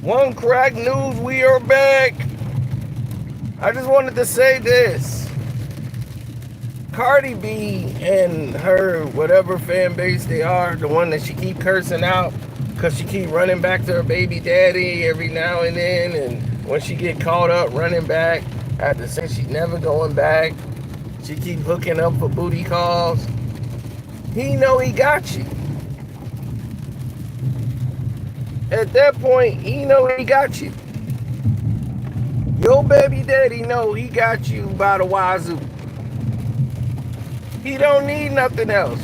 One crack news, we are back. I just wanted to say this. Cardi B and her whatever fan base they are, the one that she keep cursing out because she keep running back to her baby daddy every now and then, and when she get caught up running back, after saying she's never going back, she keep hooking up for booty calls. He know he got you. At that point, he know he got you. Your baby daddy know he got you by the wazoo. He don't need nothing else.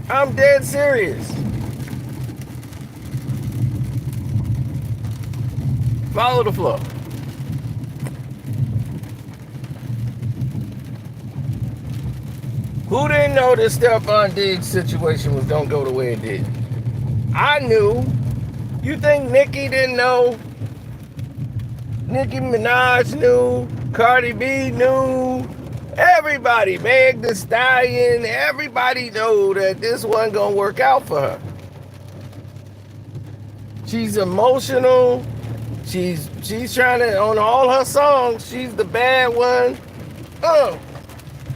I'm dead serious. Follow the flow. Who didn't know this Stefon Diggs situation was gonna go the way it did? I knew. You think Nicki didn't know? Nicki Minaj knew. Cardi B knew. Everybody, Meg Thee Stallion, everybody knew that this wasn't gonna work out for her. She's emotional. She's trying to, on all her songs, she's the bad one. Oh,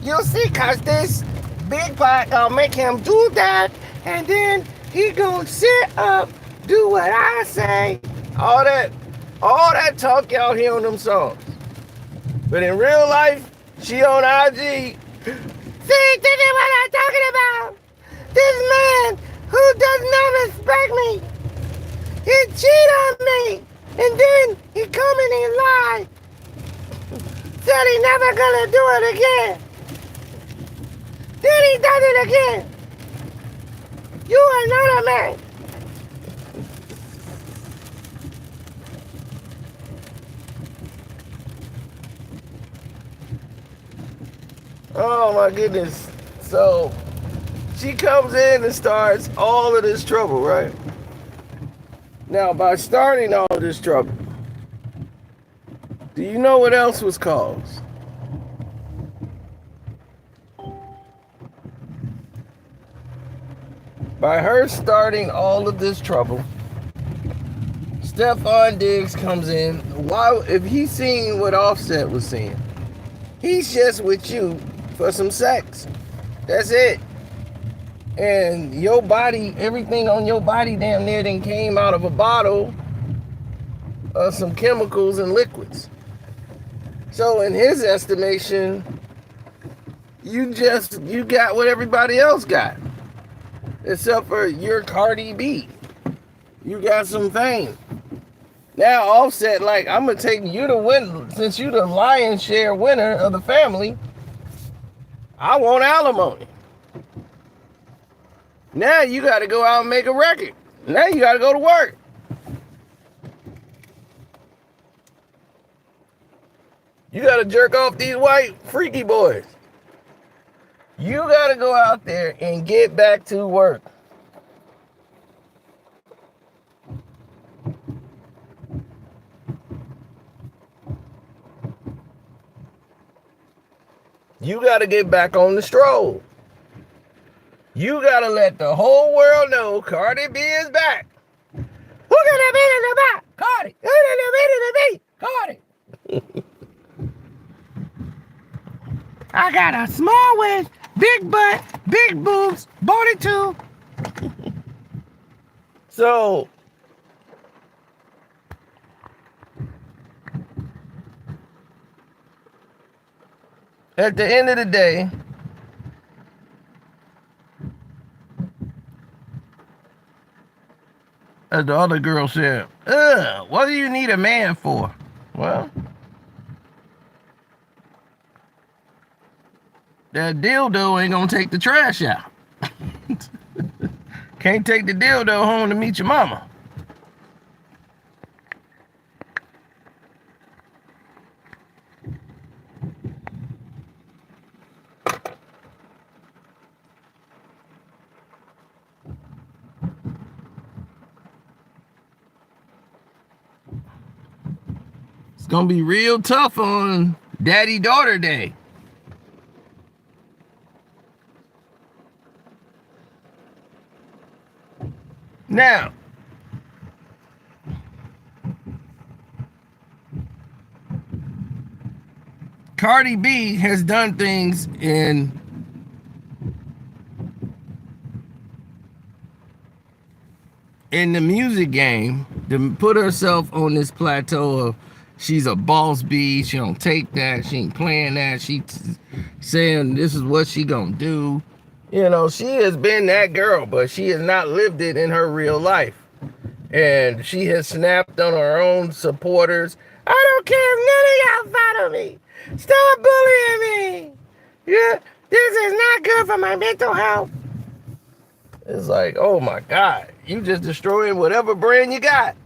you'll see, cause this big pot gonna make him do that, and then he gonna sit up, do what I say. All that talk y'all hear on them songs. But in real life, she on IG. See, this is what I'm talking about. This man who does not respect me, he cheat on me, and then he come and he lie. Said he never gonna do it again. Then he does it again. You are not a man. Oh my goodness. So she comes in and starts all of this trouble, right? Now, by starting all this trouble, do you know what else was caused? By her starting all of this trouble, Stefon Diggs comes in. Why, if he's seeing what Offset was seeing, he's just with you for some sex. That's it. And your body, everything on your body damn near then came out of a bottle of some chemicals and liquids. So in his estimation, you got what everybody else got. Except for you're Cardi B. You got some fame. Now Offset, like, I'm gonna take you to win, since you the lion's share winner of the family. I want alimony. Now you got to go out and make a record. Now you got to go to work. You got to jerk off these white freaky boys. You got to go out there and get back to work. You got to get back on the stroll. You got to let the whole world know Cardi B is back. Who gonna be in the back? Cardi. Who gonna be in the beat? Cardi. I got a small waist, big butt, big boobs, body too. So, at the end of the day, as the other girl said, what do you need a man for? Well, that dildo ain't gonna take the trash out. Can't take the dildo home to meet your mama. It's gonna be real tough on Daddy-Daughter Day. Now, Cardi B has done things in the music game to put herself on this plateau of she's a boss bee. She don't take that. She ain't playing that. She saying this is what she gonna do. You know, she has been that girl, but she has not lived it in her real life. And she has snapped on her own supporters. I don't care if none of y'all follow me. Stop bullying me. Yeah, this is not good for my mental health. It's like, oh my God, you just destroying whatever brand you got.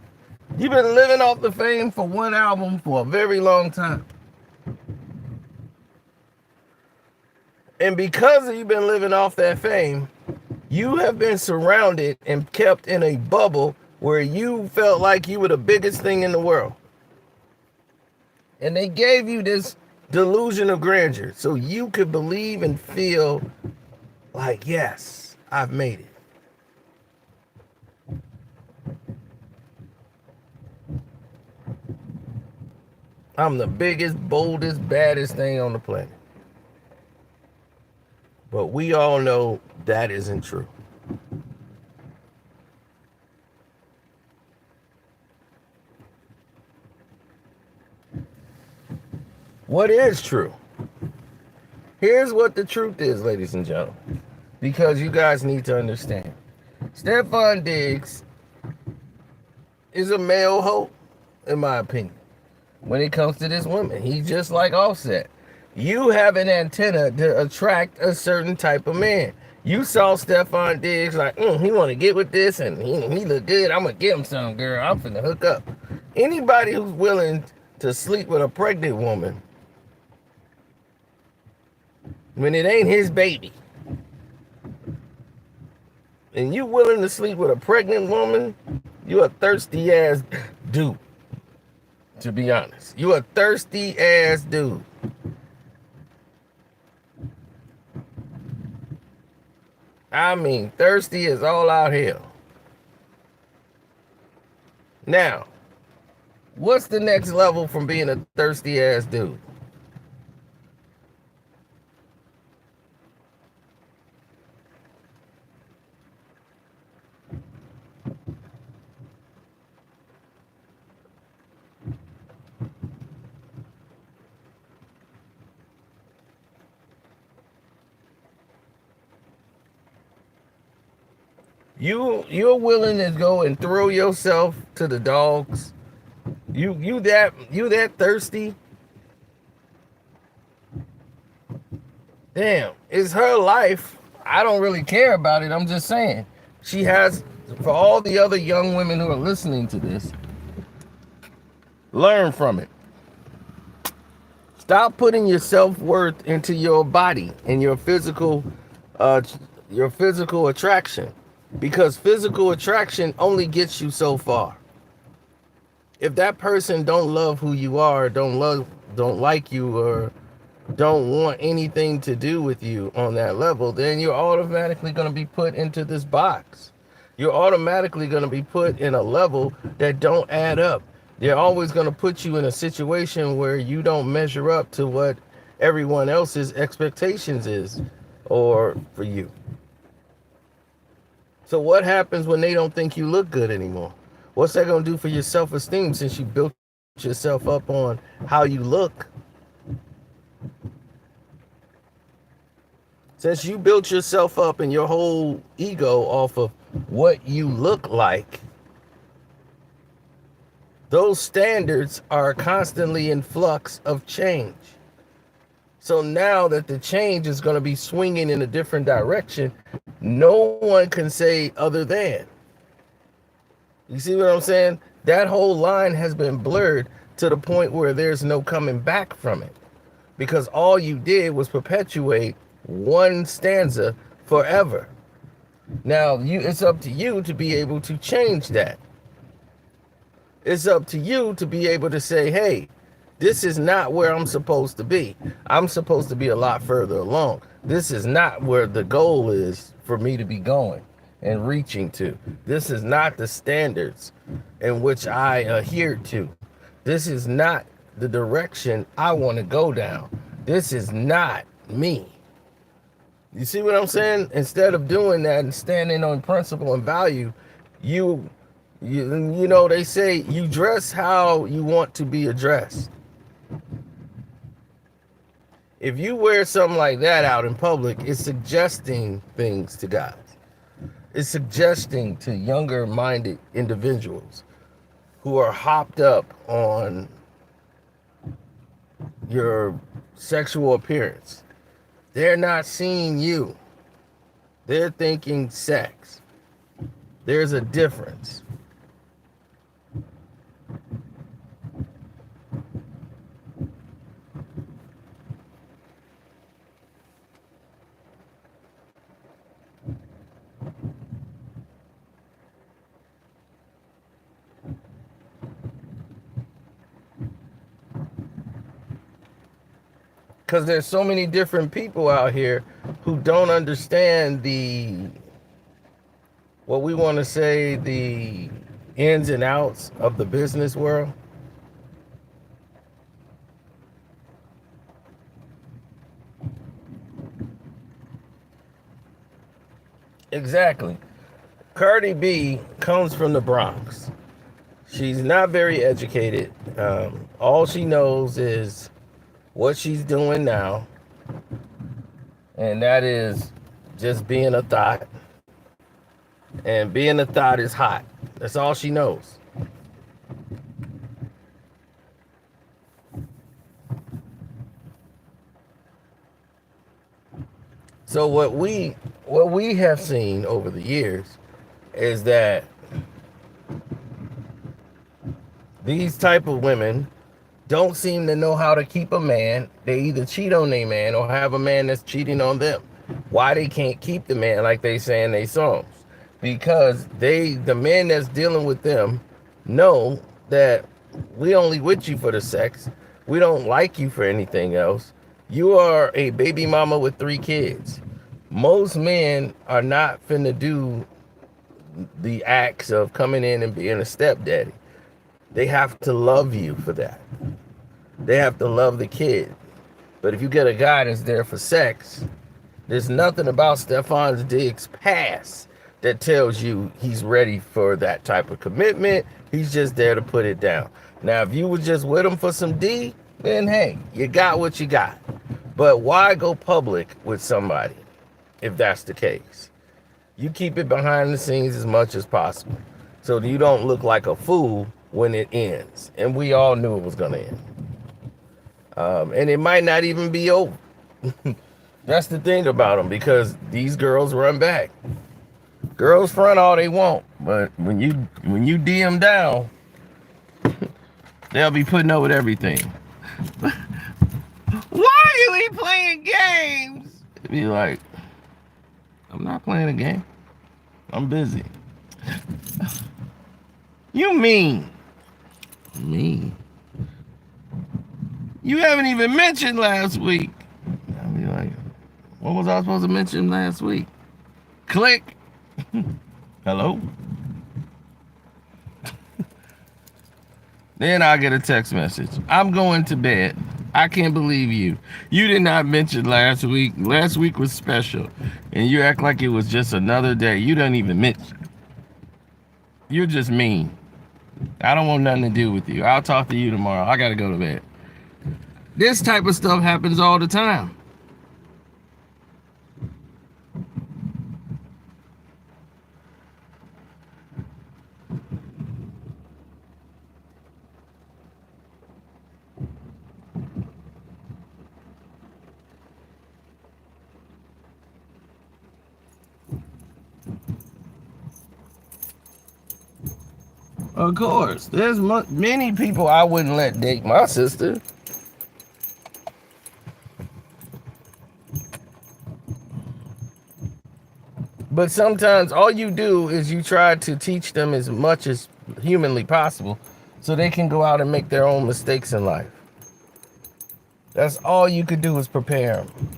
You've been living off the fame for one album for a very long time. And because you've been living off that fame, you have been surrounded and kept in a bubble where you felt like you were the biggest thing in the world. And they gave you this delusion of grandeur so you could believe and feel like, yes, I've made it. I'm the biggest, boldest, baddest thing on the planet. But we all know that isn't true. What is true? Here's what the truth is, ladies and gentlemen, because you guys need to understand. Stefon Diggs is a male hoe, in my opinion. When it comes to this woman, he's just like Offset. You have an antenna to attract a certain type of man. You saw Stefon Diggs like, he want to get with this, and he look good. I'm going to get him some, girl. I'm finna hook up. Anybody who's willing to sleep with a pregnant woman, when it ain't his baby, and you willing to sleep with a pregnant woman, you a thirsty ass dude. To be honest, you a thirsty ass dude. I mean, thirsty is all out here. Now, what's the next level from being a thirsty ass dude? You're willing to go and throw yourself to the dogs. You that thirsty? Damn, it's her life. I don't really care about it. I'm just saying. She has, for all the other young women who are listening to this, learn from it. Stop putting your self-worth into your body and your physical attraction. Because physical attraction only gets you so far. If that person don't love who you are, don't like you, or don't want anything to do with you on that level, then you're automatically going to be put into this box. You're automatically going to be put in a level that don't add up. They're always going to put you in a situation where you don't measure up to what everyone else's expectations is or for you. So what happens when they don't think you look good anymore? What's that going to do for your self-esteem since you built yourself up on how you look? Since you built yourself up and your whole ego off of what you look like, those standards are constantly in flux of change. So now that the change is going to be swinging in a different direction, no one can say other than. You see what I'm saying? That whole line has been blurred to the point where there's no coming back from it. Because all you did was perpetuate one stanza forever. Now, it's up to you to be able to change that. It's up to you to be able to say, hey, this is not where I'm supposed to be. I'm supposed to be a lot further along. This is not where the goal is for me to be going. and reaching to. This is not the standards in which I adhere to. This is not the direction I want to go down. This is not me. You see what I'm saying? Instead of doing that and standing on principle and value, you know, they say you dress how you want to be addressed. If you wear something like that out in public, it's suggesting things to guys. It's suggesting to younger minded individuals who are hopped up on your sexual appearance. They're not seeing you. They're thinking sex. There's a difference. Because there's so many different people out here who don't understand what we want to say, the ins and outs of the business world. Exactly. Cardi B comes from the Bronx. She's not very educated. All she knows is what she's doing now, and that is just being a thought. And being a thought is hot. That's all she knows. So what we have seen over the years is that these type of women don't seem to know how to keep a man. They either cheat on their man or have a man that's cheating on them. Why they can't keep the man like they say in their songs? Because the men that's dealing with them know that we only with you for the sex. We don't like you for anything else. You are a baby mama with 3 kids. Most men are not finna do the acts of coming in and being a stepdaddy. They have to love you for that. They have to love the kid. But if you get a guy that's there for sex, there's nothing about Stefon Diggs' past that tells you he's ready for that type of commitment. He's just there to put it down. Now, if you were just with him for some D, then hey, you got what you got. But why go public with somebody if that's the case? You keep it behind the scenes as much as possible so you don't look like a fool when it ends. And we all knew it was going to end. And it might not even be over. That's the thing about them, because these girls run back. Girls front all they want, but when you DM down, they'll be putting up with everything. Why are we playing games? It'd be like, I'm not playing a game. I'm busy. You mean? You haven't even mentioned last week. I'll be like, what was I supposed to mention last week? Click. Hello? Then I get a text message. I'm going to bed. I can't believe you. You did not mention last week. Last week was special. And you act like it was just another day. You don't even mention. You're just mean. I don't want nothing to do with you. I'll talk to you tomorrow. I got to go to bed. This type of stuff happens all the time. Of course, there's many people I wouldn't let date my sister. But sometimes all you do is you try to teach them as much as humanly possible so they can go out and make their own mistakes in life. That's all you could do is prepare them.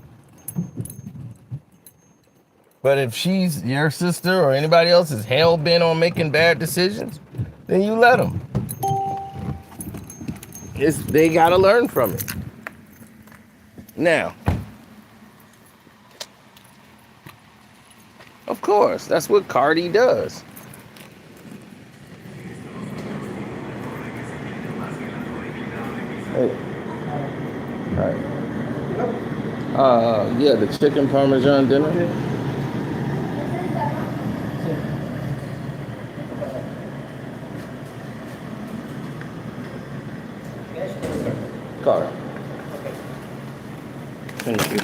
But if she's your sister or anybody else is hell bent on making bad decisions, then you let them. They gotta learn from it. Now, of course, that's what Cardi does. Hey. All right. Yeah, the chicken parmesan dinner. Card. Thank you.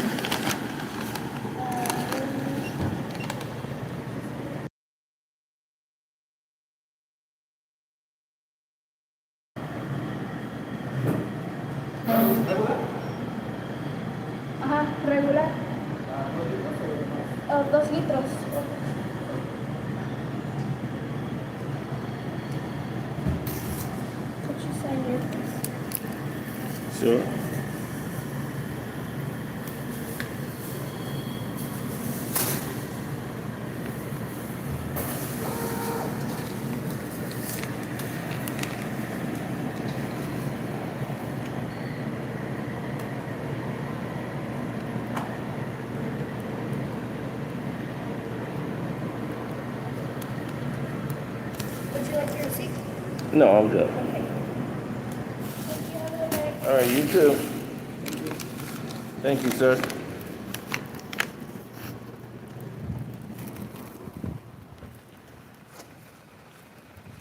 Ajá, regular. 2 litros. Could you sign here, please? Sure. Would you like your receipt? No, I'm good. All right, you too. Thank you, sir.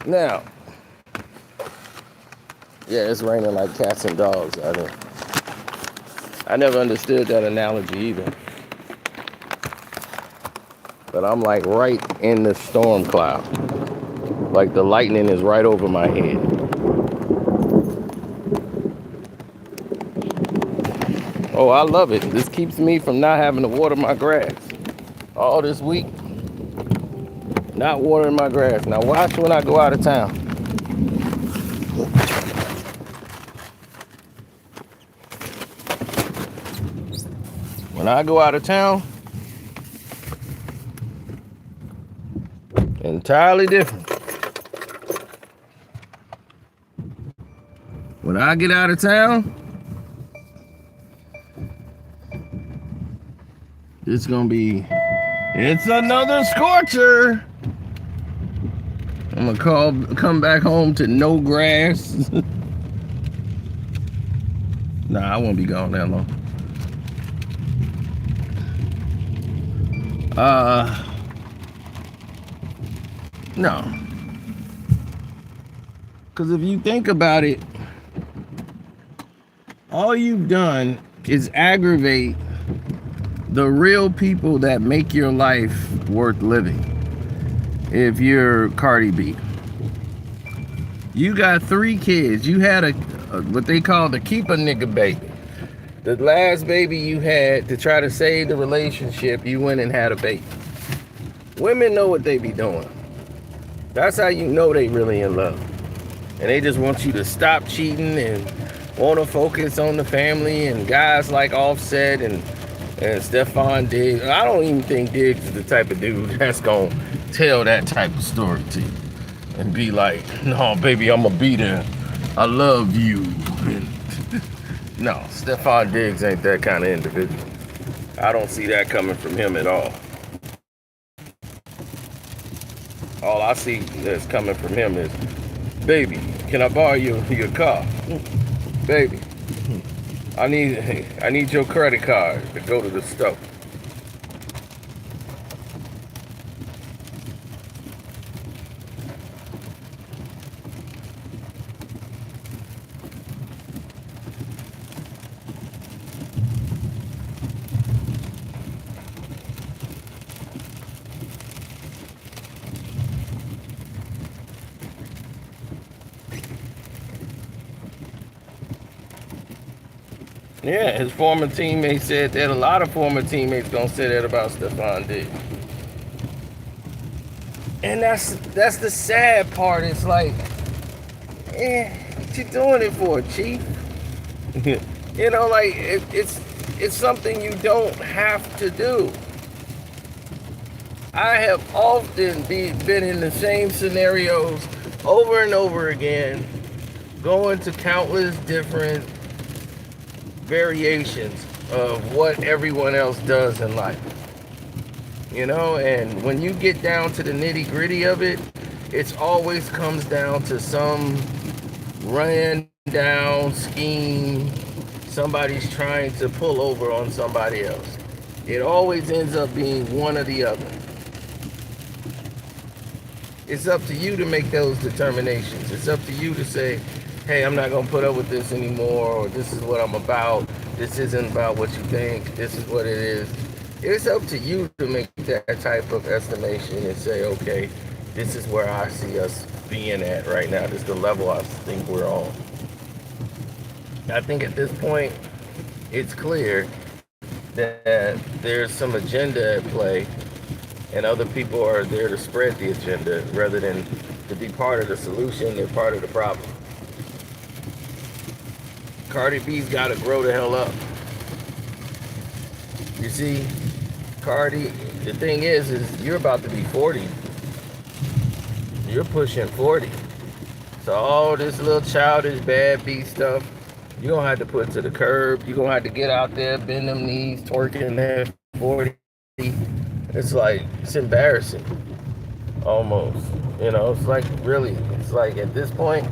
Now, yeah, it's raining like cats and dogs. I never understood that analogy either. But I'm like right in the storm cloud. Like the lightning is right over my head. Oh, I love it. This keeps me from not having to water my grass. All this week, not watering my grass. Now watch when I go out of town. When I go out of town, entirely different. When I get out of town, it's another scorcher. I'm gonna come back home to no grass. Nah, I won't be gone that long. No. Because if you think about it, all you've done is aggravate the real people that make your life worth living. If you're Cardi B, you got 3 kids. You had what they call the keep a nigga baby. The last baby you had to try to save the relationship, you went and had a baby. Women know what they be doing. That's how you know they really in love. And they just want you to stop cheating and want to focus on the family. And guys like Offset and Stefon Diggs. I don't even think Diggs is the type of dude that's going to tell that type of story to you. And be like, no, baby, I'm going to be there. I love you. No, Stefon Diggs ain't that kind of individual. I don't see that coming from him at all. All I see that's coming from him is, baby, can I borrow your car? Baby, I need your credit card to go to the store. Yeah, his former teammates said that. A lot of former teammates gonna say that about Stefon Diggs. And that's the sad part. It's like, what you doing it for, Chief? You know, like it's something you don't have to do. I have often been in the same scenarios over and over again, going to countless different variations of what everyone else does in life. And when you get down to the nitty gritty of it, it always comes down to some run down scheme. Somebody's trying to pull over on somebody else. It always ends up being one or the other. It's up to you to make those determinations. It's up to you to say, hey, I'm not going to put up with this anymore, or this is what I'm about. This isn't about what you think. This is what it is. It's up to you to make that type of estimation and say, okay, this is where I see us being at right now. This is the level I think we're on. I think at this point, it's clear that there's some agenda at play, and other people are there to spread the agenda rather than to be part of the solution. They're part of the problem. Cardi B's got to grow the hell up. You see, Cardi, the thing is you're about to be 40. You're pushing 40. So all this little childish bad beat stuff, you're going to have to put to the curb. You're going to have to get out there, bend them knees, twerking at 40. It's like, it's embarrassing. Almost. It's like, really, it's like at this point,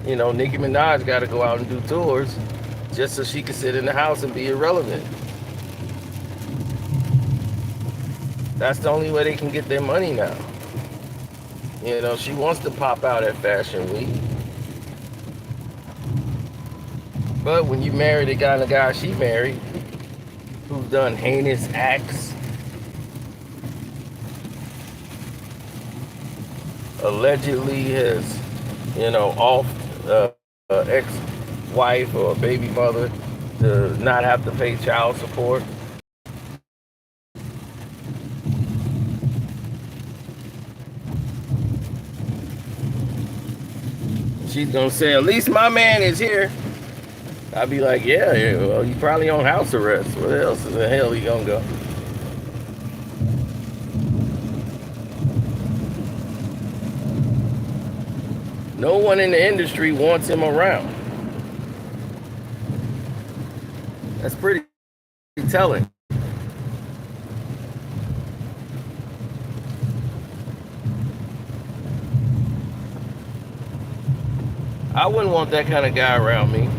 Nicki Minaj got to go out and do tours just so she can sit in the house and be irrelevant. That's the only way they can get their money now. She wants to pop out at Fashion Week. But when you marry the kind of guy she married, who's done heinous acts, allegedly has, off ex-wife or baby mother to not have to pay child support. She's gonna say, at least my man is here. I'd be like, yeah, well, you probably on house arrest. Where else in the hell he gonna go? No one in the industry wants him around. That's pretty telling. I wouldn't want that kind of guy around me.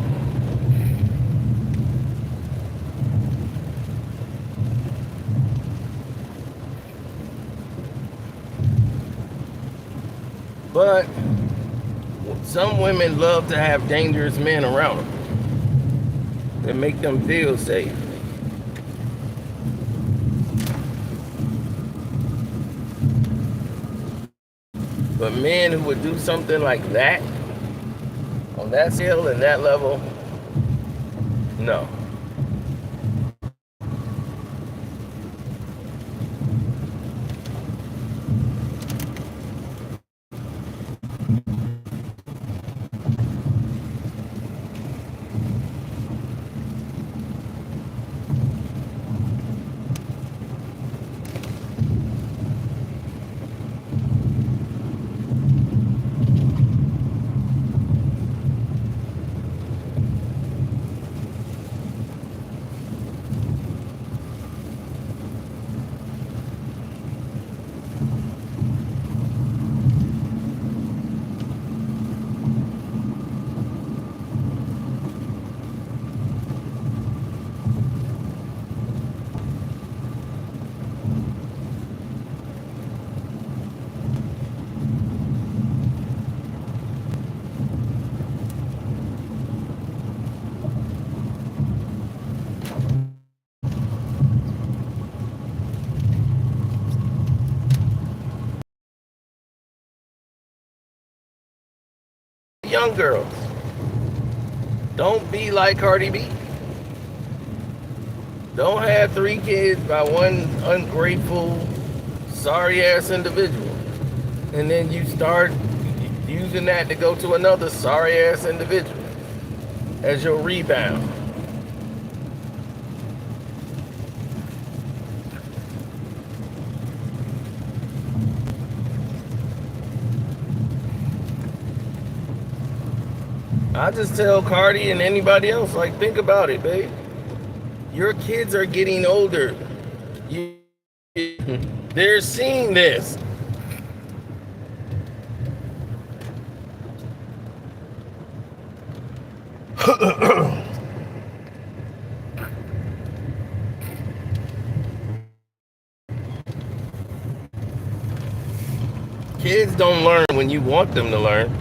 But some women love to have dangerous men around them that make them feel safe. But men who would do something like that, on that scale and that level, no. Young girls, don't be like Cardi B. Don't have 3 kids by one ungrateful, sorry ass individual. And then you start using that to go to another sorry ass individual as your rebound. I just tell Cardi and anybody else, like, think about it, babe. Your kids are getting older. You, they're seeing this. Kids don't learn when you want them to learn.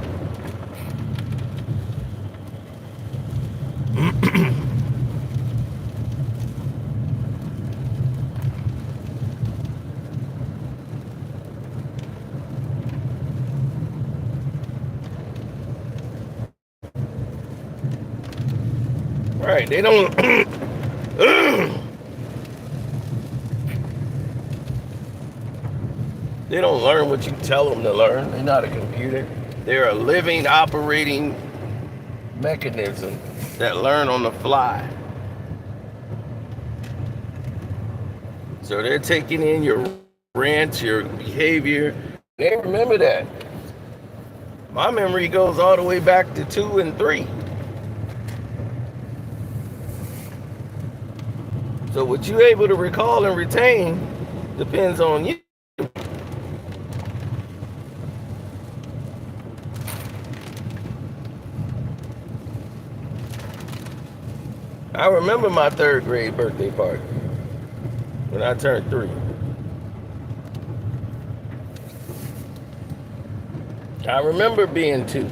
Right, they don't they don't learn what you tell them to learn. They're not a computer. They're a living, operating mechanism that learn on the fly. So they're taking in your rants, your behavior. They remember that. My memory goes all the way back to 2 and 3. So what you're able to recall and retain depends on you. I remember my 3rd grade birthday party when I turned 3. I remember being 2.